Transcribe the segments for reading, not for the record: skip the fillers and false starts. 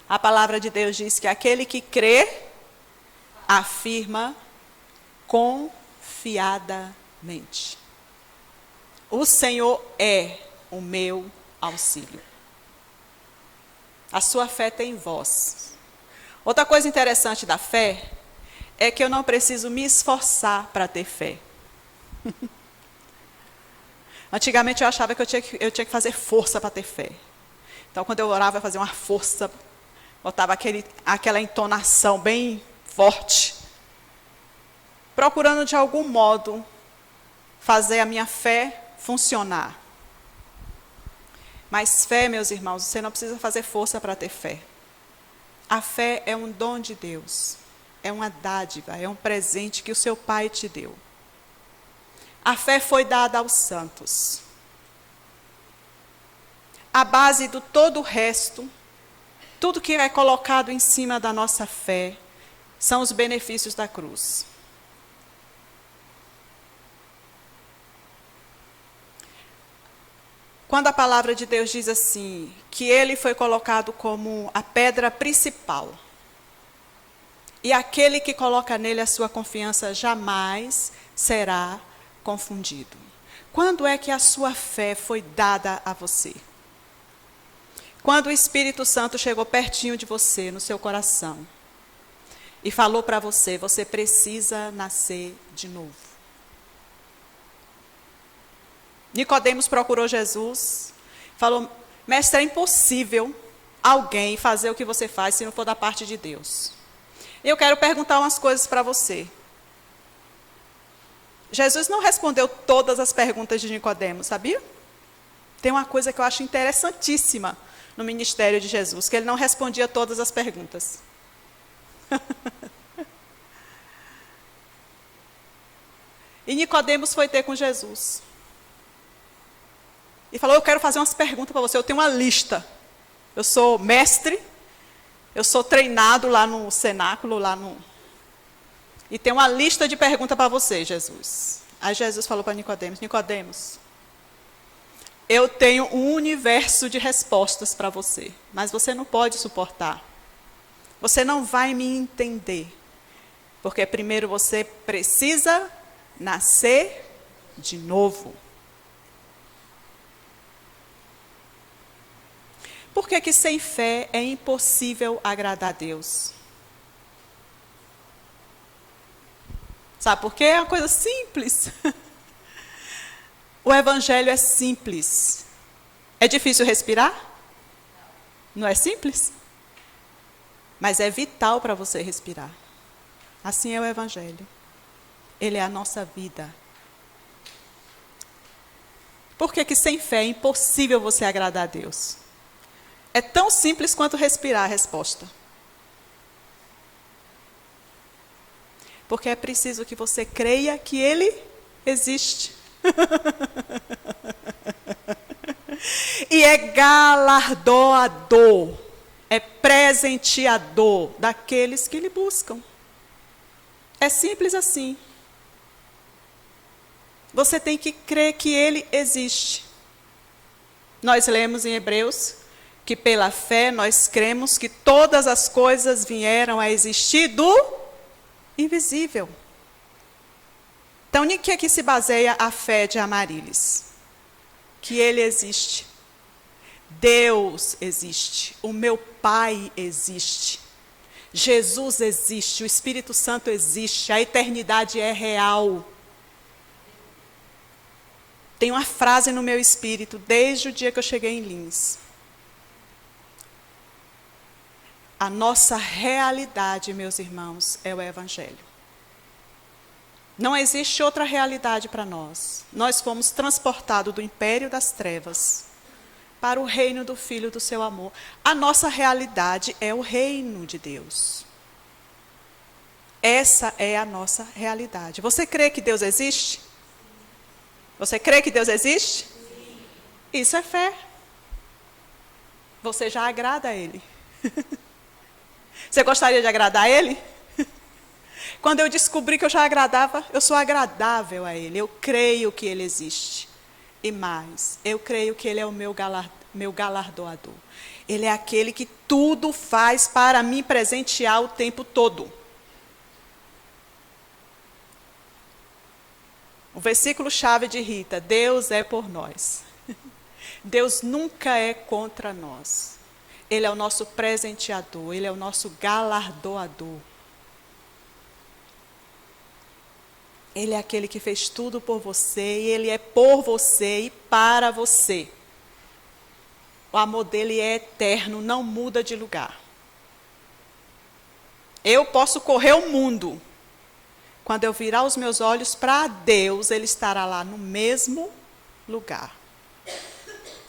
A palavra de Deus diz que aquele que crê, afirma confiadamente. O Senhor é o meu auxílio. A sua fé tem voz. Outra coisa interessante da fé é que eu não preciso me esforçar para ter fé. Antigamente eu achava que eu tinha que fazer força para ter fé. Então, quando eu orava, eu fazia uma força, botava aquela entonação bem forte, procurando de algum modo fazer a minha fé funcionar. Mas fé, meus irmãos, você não precisa fazer força para ter fé. A fé é um dom de Deus, é uma dádiva, é um presente que o seu Pai te deu. A fé foi dada aos santos. A base do todo o resto, tudo que é colocado em cima da nossa fé, são os benefícios da cruz. Quando a palavra de Deus diz assim, que ele foi colocado como a pedra principal, e aquele que coloca nele a sua confiança jamais será confundido. Quando é que a sua fé foi dada a você? Quando o Espírito Santo chegou pertinho de você, no seu coração, e falou para você, você precisa nascer de novo. Nicodemos procurou Jesus, falou, mestre, é impossível alguém fazer o que você faz se não for da parte de Deus. Eu quero perguntar umas coisas para você. Jesus não respondeu todas as perguntas de Nicodemos, sabia? Tem uma coisa que eu acho interessantíssima no ministério de Jesus, que ele não respondia todas as perguntas. E Nicodemos foi ter com Jesus. E falou, eu quero fazer umas perguntas para você, eu tenho uma lista. Eu sou mestre, eu sou treinado lá no cenáculo, e tem uma lista de perguntas para você, Jesus. Aí Jesus falou para Nicodemos, Nicodemos, eu tenho um universo de respostas para você, mas você não pode suportar. Você não vai me entender, porque primeiro você precisa nascer de novo. Por que sem fé é impossível agradar a Deus? Sabe por quê? É uma coisa simples. O evangelho é simples. É difícil respirar? Não é simples? Mas é vital para você respirar. Assim é o evangelho. Ele é a nossa vida. Por que sem fé é impossível você agradar a Deus? É tão simples quanto respirar a resposta. Porque é preciso que você creia que Ele existe. E é galardoador, é presenteador daqueles que lhe buscam. É simples assim. Você tem que crer que Ele existe. Nós lemos em Hebreus que pela fé nós cremos que todas as coisas vieram a existir do invisível. Então, em que se baseia a fé de Amarílis? Que Ele existe. Deus existe. O meu Pai existe. Jesus existe. O Espírito Santo existe. A eternidade é real. Tem uma frase no meu espírito, desde o dia que eu cheguei em Lins. A nossa realidade, meus irmãos, é o Evangelho. Não existe outra realidade para nós. Nós fomos transportados do império das trevas para o reino do Filho do seu amor. A nossa realidade é o reino de Deus. Essa é a nossa realidade. Você crê que Deus existe? Você crê que Deus existe? Sim. Isso é fé. Você já agrada a Ele. Você gostaria de agradar a Ele? Quando eu descobri que eu já agradava, eu sou agradável a Ele. Eu creio que Ele existe. E mais, eu creio que Ele é o meu galardoador. Ele é aquele que tudo faz para me presentear o tempo todo. O versículo-chave de Rita: Deus é por nós. Deus nunca é contra nós. Ele é o nosso presenteador, Ele é o nosso galardoador. Ele é aquele que fez tudo por você, e Ele é por você e para você. O amor dele é eterno, não muda de lugar. Eu posso correr o mundo. Quando eu virar os meus olhos para Deus, Ele estará lá no mesmo lugar.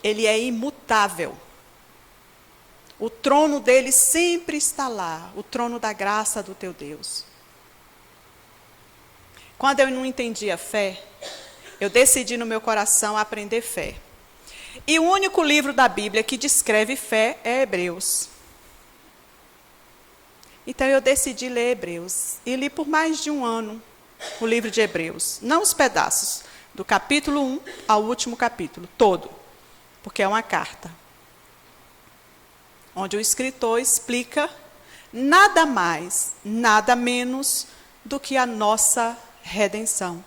Ele é imutável. O trono dele sempre está lá, o trono da graça do teu Deus. Quando eu não entendia fé, eu decidi no meu coração aprender fé. E o único livro da Bíblia que descreve fé é Hebreus. Então eu decidi ler Hebreus. E li por mais de um ano o livro de Hebreus. Não os pedaços, do capítulo 1 ao último capítulo, todo. Porque é uma carta. Onde o escritor explica nada mais, nada menos do que a nossa redenção.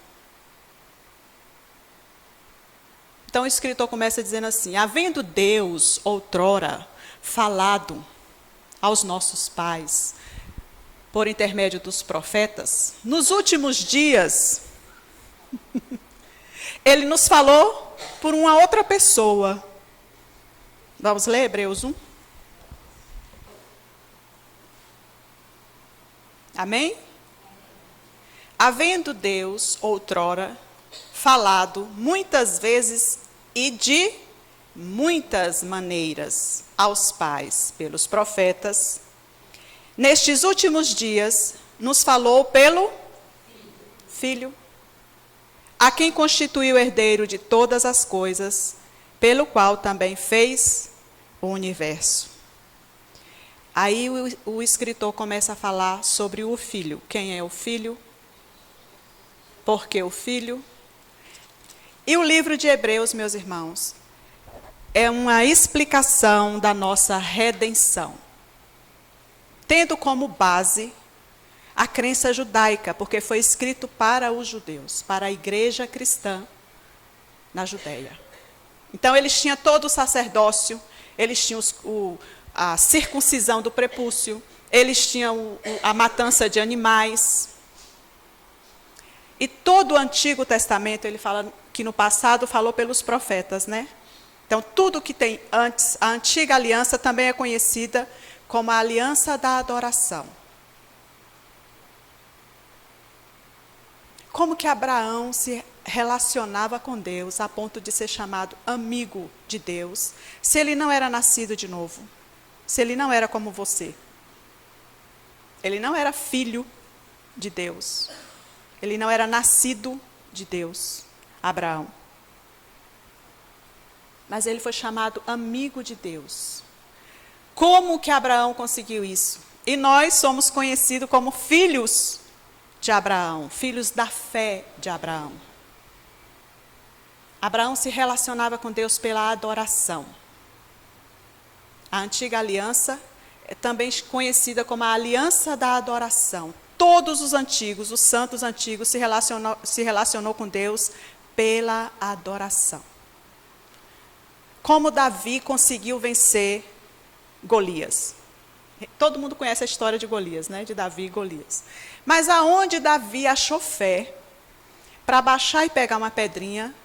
Então o escritor começa dizendo assim: havendo Deus outrora falado aos nossos pais, por intermédio dos profetas, nos últimos dias, Ele nos falou por uma outra pessoa. Vamos ler Hebreus 1? Amém? Havendo Deus outrora falado muitas vezes e de muitas maneiras aos pais pelos profetas, nestes últimos dias nos falou pelo Filho, a quem constituiu herdeiro de todas as coisas, pelo qual também fez o universo. Aí o escritor começa a falar sobre o Filho. Quem é o Filho? Por que o Filho? E o livro de Hebreus, meus irmãos, é uma explicação da nossa redenção, tendo como base a crença judaica, porque foi escrito para os judeus, para a igreja cristã na Judéia. Então, eles tinham todo o sacerdócio, eles tinham a circuncisão do prepúcio, eles tinham a matança de animais. E todo o Antigo Testamento, ele fala que no passado falou pelos profetas, né? Então, tudo que tem antes, a antiga aliança também é conhecida como a aliança da adoração. Como que Abraão se relacionava com Deus a ponto de ser chamado amigo de Deus, se ele não era nascido de novo, se ele não era como você? Ele não era filho de Deus, ele não era nascido de Deus, Abraão. Mas ele foi chamado amigo de Deus. Como que Abraão conseguiu isso? E nós somos conhecidos como filhos de Abraão, filhos da fé de Abraão. Abraão se relacionava com Deus pela adoração. A antiga aliança é também conhecida como a aliança da adoração. Todos os antigos, os santos antigos, se relacionou com Deus pela adoração. Como Davi conseguiu vencer Golias. Todo mundo conhece a história de Golias, né? De Davi e Golias. Mas aonde Davi achou fé para baixar e pegar uma pedrinha,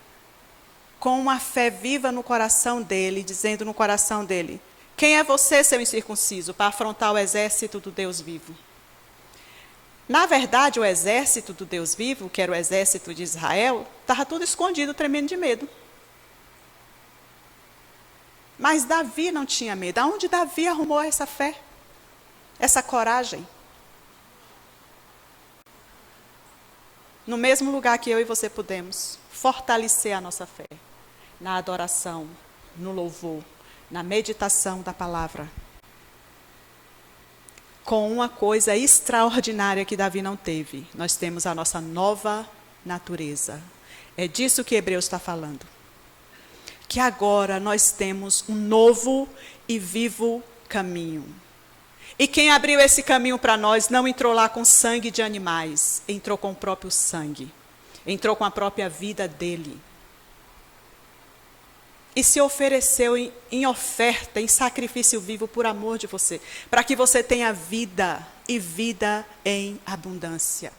com uma fé viva no coração dele, dizendo no coração dele: quem é você, seu incircunciso, para afrontar o exército do Deus vivo? Na verdade, o exército do Deus vivo, que era o exército de Israel, estava tudo escondido, tremendo de medo. Mas Davi não tinha medo. Aonde Davi arrumou essa fé? Essa coragem? No mesmo lugar que eu e você podemos fortalecer a nossa fé. Na adoração, no louvor, na meditação da palavra. Com uma coisa extraordinária que Davi não teve. Nós temos a nossa nova natureza. É disso que Hebreus está falando. que agora nós temos um novo e vivo caminho. E quem abriu esse caminho para nós não entrou lá com sangue de animais, entrou com o próprio sangue, entrou com a própria vida dele. E se ofereceu em oferta, em sacrifício vivo por amor de você, para que você tenha vida e vida em abundância.